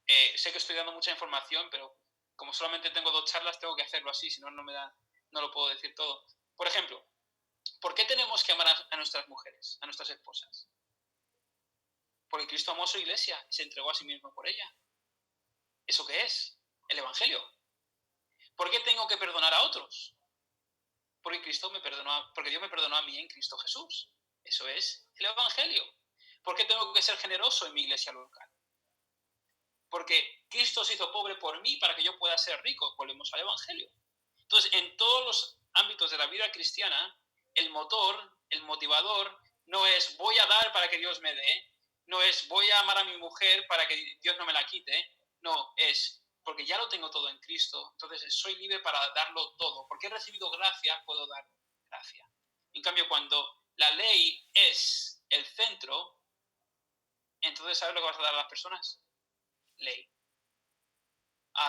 sé que estoy dando mucha información, pero como solamente tengo 2 charlas, tengo que hacerlo así, si no, no lo puedo decir todo. Por ejemplo, ¿por qué tenemos que amar a nuestras mujeres, a nuestras esposas? Porque Cristo amó a su iglesia y se entregó a sí mismo por ella. ¿Eso qué es? El Evangelio. ¿Por qué tengo que perdonar a otros? Porque Dios me perdonó a mí en Cristo Jesús. Eso es el Evangelio. ¿Por qué tengo que ser generoso en mi iglesia local? Porque Cristo se hizo pobre por mí para que yo pueda ser rico. Volvemos al Evangelio. Entonces, en todos los ámbitos de la vida cristiana, el motivador, no es voy a dar para que Dios me dé, no es voy a amar a mi mujer para que Dios no me la quite, no, es porque ya lo tengo todo en Cristo, entonces soy libre para darlo todo. Porque he recibido gracia, puedo dar gracia. En cambio, cuando la ley es el centro, entonces ¿sabes lo que vas a dar a las personas? Ley.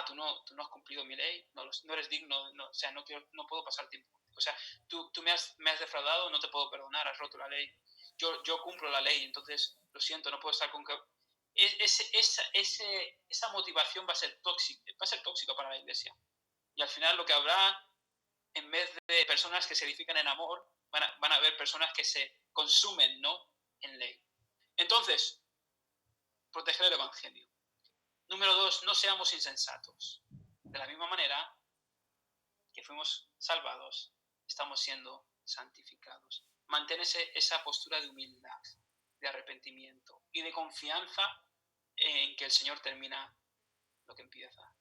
Tú no has cumplido mi ley, no eres digno, o sea, no puedo pasar tiempo. O sea, tú me has defraudado, no te puedo perdonar, has roto la ley. Yo cumplo la ley, entonces lo siento, no puedo estar con... Esa motivación va a ser tóxica para la iglesia. Y al final lo que habrá, en vez de personas que se edifican en amor, van a haber personas que se consumen, ¿no?, en ley. Entonces, proteger el Evangelio. Número 2, no seamos insensatos. De la misma manera que fuimos salvados, estamos siendo santificados. Mantén esa postura de humildad, de arrepentimiento y de confianza en que el Señor termina lo que empieza.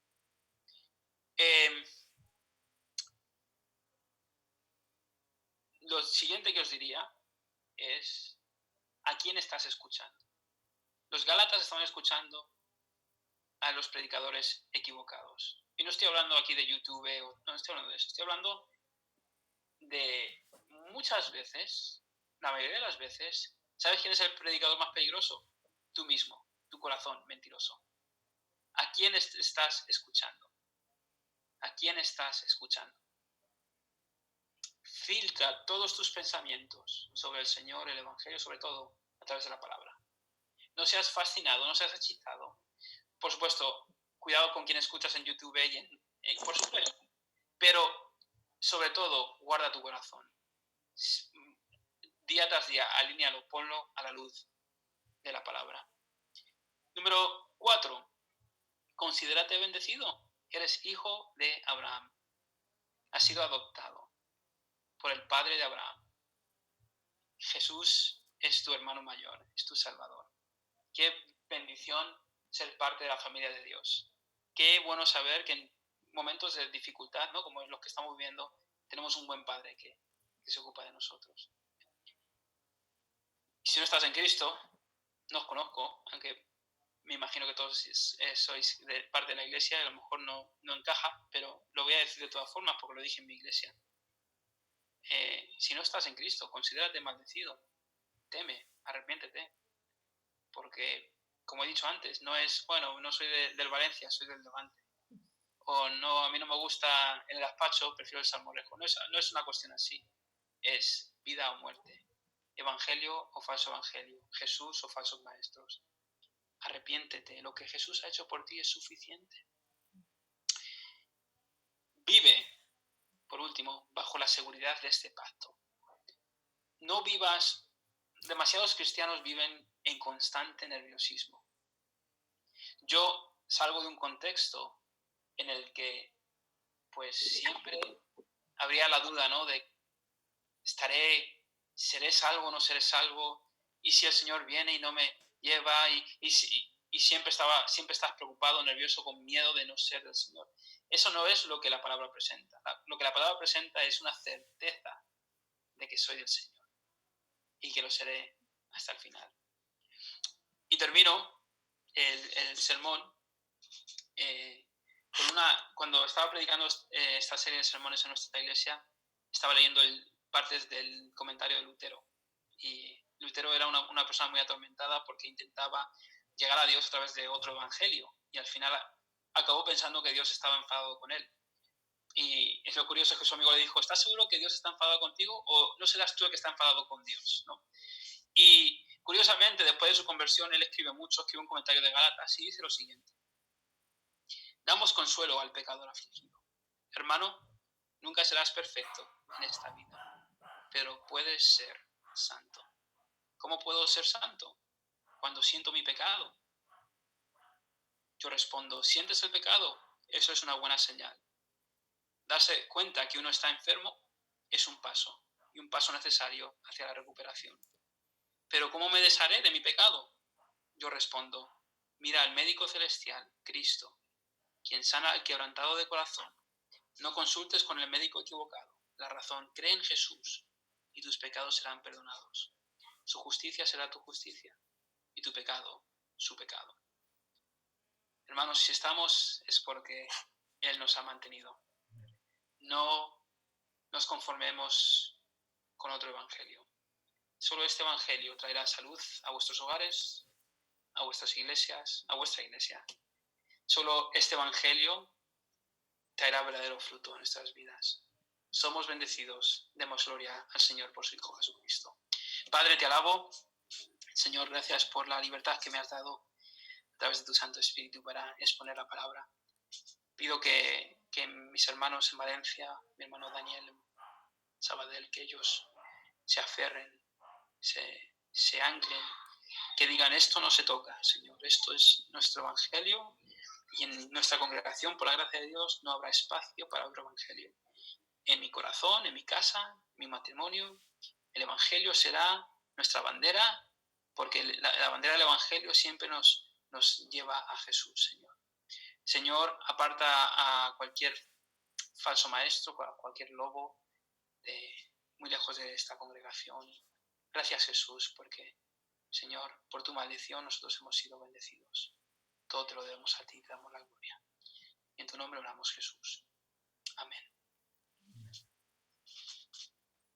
Lo siguiente que os diría es ¿a quién estás escuchando? Los Gálatas estaban escuchando a los predicadores equivocados. Y no estoy hablando aquí de YouTube, no estoy hablando de eso, estoy hablando de muchas veces, la mayoría de las veces, ¿sabes quién es el predicador más peligroso? Tú mismo, tu corazón mentiroso. ¿A quién estás escuchando? ¿A quién estás escuchando? Filtra todos tus pensamientos sobre el Señor, el Evangelio, sobre todo a través de la palabra. No seas fascinado, no seas hechizado. Por supuesto, cuidado con quien escuchas en YouTube por supuesto. Pero, sobre todo, guarda tu corazón. Día tras día, alínealo, ponlo a la luz de la palabra. Número 4. Considérate bendecido. Eres hijo de Abraham. Has sido adoptado por el padre de Abraham. Jesús es tu hermano mayor, es tu Salvador. Qué bendición ser parte de la familia de Dios. Qué bueno saber que en momentos de dificultad, ¿no?, como los que estamos viviendo, tenemos un buen Padre que se ocupa de nosotros. Y si no estás en Cristo, no os conozco, aunque me imagino que todos sois de parte de la iglesia, y a lo mejor no encaja, pero lo voy a decir de todas formas porque lo dije en mi iglesia. Si no estás en Cristo, considérate maldecido, teme, arrepiéntete, porque, como he dicho antes, no es, bueno, no soy del Valencia, soy del Levante, o no, a mí no me gusta el gazpacho, prefiero el salmorejo. No es una cuestión así, es vida o muerte, evangelio o falso evangelio, Jesús o falsos maestros. Arrepiéntete, lo que Jesús ha hecho por ti es suficiente. Vive, por último, bajo la seguridad de este pacto. No vivas, demasiados cristianos viven en constante nerviosismo. Yo salgo de un contexto en el que pues siempre habría la duda, ¿no? De seré salvo o no seré salvo, y si el Señor viene y no me lleva, y siempre estás preocupado, nervioso, con miedo de no ser del Señor. Eso no es lo que la palabra presenta. Lo que la palabra presenta es una certeza de que soy del Señor y que lo seré hasta el final. Y termino el sermón cuando estaba predicando esta serie de sermones en nuestra iglesia, estaba leyendo partes del comentario de Lutero. Y Lutero era una persona muy atormentada porque intentaba llegar a Dios a través de otro evangelio, y al final acabó pensando que Dios estaba enfadado con él. Y es lo curioso, es que su amigo le dijo: ¿estás seguro que Dios está enfadado contigo, o no serás tú el que está enfadado con Dios, ¿no? Y curiosamente, después de su conversión, él escribe un comentario de Gálatas y dice lo siguiente: damos consuelo al pecador afligido. Hermano, nunca serás perfecto en esta vida, pero puedes ser santo. ¿Cómo puedo ser santo? Cuando siento mi pecado. Yo respondo: ¿sientes el pecado? Eso es una buena señal. Darse cuenta que uno está enfermo es un paso, y un paso necesario hacia la recuperación. ¿Pero cómo me desharé de mi pecado? Yo respondo: mira al médico celestial, Cristo, quien sana al quebrantado de corazón. No consultes con el médico equivocado. La razón: cree en Jesús y tus pecados serán perdonados. Su justicia será tu justicia y tu pecado su pecado. Hermanos, si estamos es porque Él nos ha mantenido. No nos conformemos con otro evangelio. Solo este evangelio traerá salud a vuestros hogares, a vuestras iglesias, a vuestra iglesia. Solo este evangelio traerá verdadero fruto en nuestras vidas. Somos bendecidos, demos gloria al Señor por su Hijo Jesucristo. Padre, te alabo. Señor, gracias por la libertad que me has dado a través de tu Santo Espíritu para exponer la palabra. Pido que mis hermanos en Valencia, mi hermano Daniel en Sabadell, que ellos se aferren, se anclen, que digan: esto no se toca, Señor, esto es nuestro evangelio, y en nuestra congregación, por la gracia de Dios, no habrá espacio para otro evangelio. En mi corazón, en mi casa, en mi matrimonio, el evangelio será nuestra bandera, porque la bandera del evangelio siempre nos lleva a Jesús, Señor. Señor, aparta a cualquier falso maestro, a cualquier lobo muy lejos de esta congregación. Gracias, Jesús, porque, Señor, por tu maldición nosotros hemos sido bendecidos. Todo te lo debemos a ti, te damos la gloria. Y en tu nombre oramos, Jesús. Amén.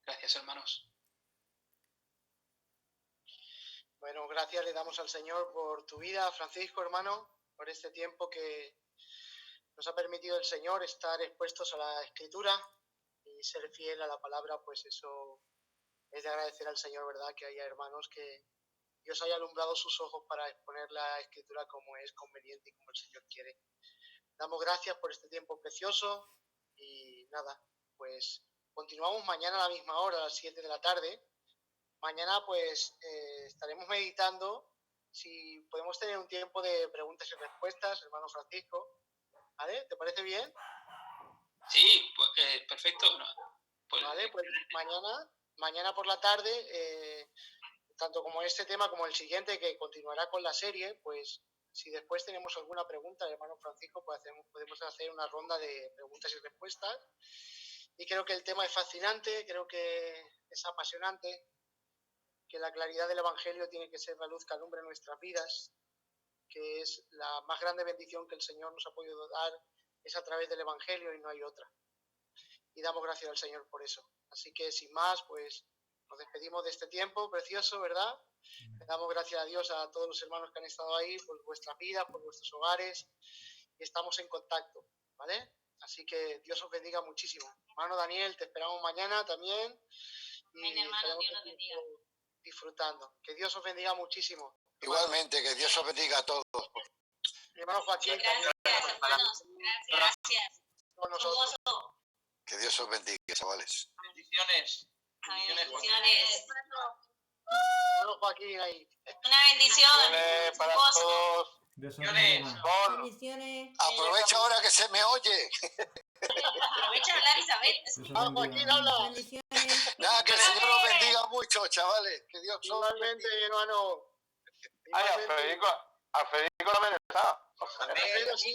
Gracias, hermanos. Bueno, gracias le damos al Señor por tu vida, Francisco, hermano, por este tiempo que nos ha permitido el Señor estar expuestos a la Escritura y ser fiel a la palabra. Pues eso es de agradecer al Señor, ¿verdad? Que haya hermanos que Dios haya alumbrado sus ojos para exponer la Escritura como es conveniente y como el Señor quiere. Damos gracias por este tiempo precioso y nada, pues continuamos mañana a la misma hora, a las 7 de la tarde. Mañana pues estaremos meditando si podemos tener un tiempo de preguntas y respuestas, hermano Francisco. ¿Vale? ¿Te parece bien? Sí, perfecto. Vale, pues mañana por la tarde, tanto como este tema como el siguiente, que continuará con la serie, pues si después tenemos alguna pregunta, hermano Francisco, pues podemos hacer una ronda de preguntas y respuestas. Y creo que el tema es fascinante, creo que es apasionante, que la claridad del Evangelio tiene que ser la luz que alumbre nuestras vidas, que es la más grande bendición que el Señor nos ha podido dar, es a través del Evangelio y no hay otra. Y damos gracias al Señor por eso. Así que sin más, pues nos despedimos de este tiempo precioso, ¿verdad? Le damos gracias a Dios a todos los hermanos que han estado ahí, por vuestras vidas, por vuestros hogares, y estamos en contacto, ¿vale? Así que Dios os bendiga muchísimo. Hermano Daniel, te esperamos mañana también. Y Amén, hermano, estaremos Dios nos aquí bendiga. disfrutando. Que Dios os bendiga muchísimo. Igualmente, que Dios os bendiga a todos. Mi hermano Joaquín también. Gracias, hermanos. Gracias. Con Un nosotros. gozo. Que Dios os bendiga, chavales. Bendiciones. Amén. Bendiciones, Bendiciones. Hermano Joaquín ahí. Una bendición. Para Un gozo. todos. Dios os Bendiciones. bendiga. Paul, Bendiciones. aprovecha ahora que se me oye. Aprovecha de hablar, Isabel. Dios os Ah, bendiga. Joaquín, habla. Bendiciones. Nada, que el Señor os bendiga mucho, chavales. Que Dios os Igualmente, bendiga. hermano. Ay, a Igualmente. Federico también está. Pero sí,